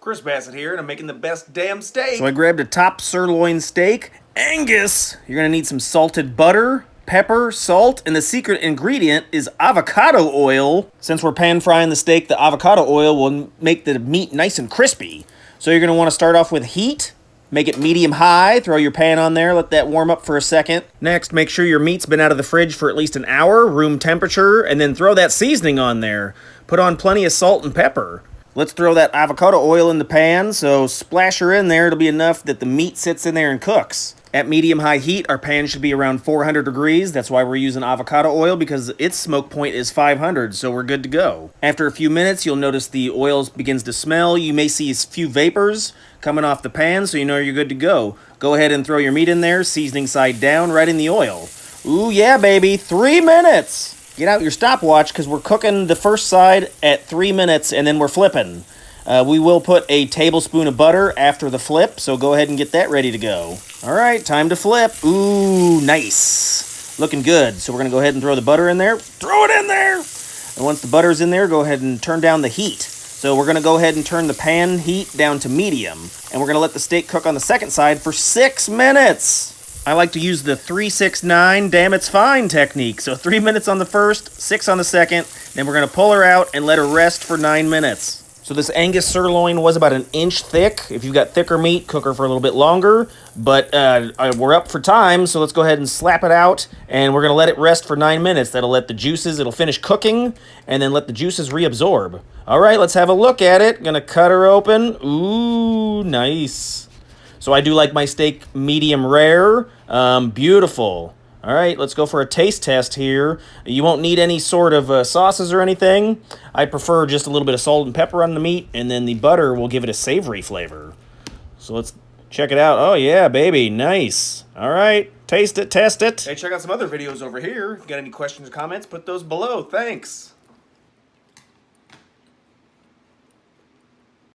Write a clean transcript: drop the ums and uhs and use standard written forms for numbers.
Chris Bassett here, and I'm making the best damn steak. So I grabbed a top sirloin steak. Angus! You're gonna need some salted butter, pepper, salt, and the secret ingredient is avocado oil. Since we're pan frying the steak, the avocado oil will make the meat nice and crispy. So you're gonna wanna start off with heat. Make it medium-high, throw your pan on there, let that warm up for a second. Next, make sure your meat's been out of the fridge for at least an hour, room temperature, and then throw that seasoning on there. Put on plenty of salt and pepper. Let's throw that avocado oil in the pan, so splash her in there. It'll be enough that the meat sits in there and cooks. At medium-high heat, our pan should be around 400 degrees. That's why we're using avocado oil, because its smoke point is 500, so we're good to go. After a few minutes, you'll notice the oil begins to smell. You may see a few vapors coming off the pan, so you know you're good to go. Go ahead and throw your meat in there, seasoning side down, right in the oil. Ooh, yeah, baby, 3 minutes! Get out your stopwatch, because we're cooking the first side at 3 minutes, and then we're flipping. We will put a tablespoon of butter after the flip, so go ahead and get that ready to go. All right, time to flip. Ooh, nice. Looking good. So we're going to go ahead and throw the butter in there. Throw it in there! And once the butter's in there, go ahead and turn down the heat. So we're going to go ahead and turn the pan heat down to medium. And we're going to let the steak cook on the second side for 6 minutes. I like to use the 3-6-9 damn it's fine technique. So 3 minutes on the first, 6 on the second. Then we're going to pull her out and let her rest for 9 minutes. So this Angus sirloin was about 1 inch thick. If you've got thicker meat, cook her for a little bit longer. But we're up for time, so let's go ahead and slap it out. And we're going to let it rest for 9 minutes. That'll let the juices, it'll finish cooking, and then let the juices reabsorb. All right, let's have a look at it. Gonna cut her open. Ooh, nice. So I do like my steak medium rare. Beautiful. All right, let's go for a taste test here. You won't need any sort of sauces or anything. I prefer just a little bit of salt and pepper on the meat, and then the butter will give it a savory flavor. So let's check it out. Oh, yeah, baby, nice. All right, taste it, test it. Hey, check out some other videos over here. If you got any questions or comments, put those below. Thanks.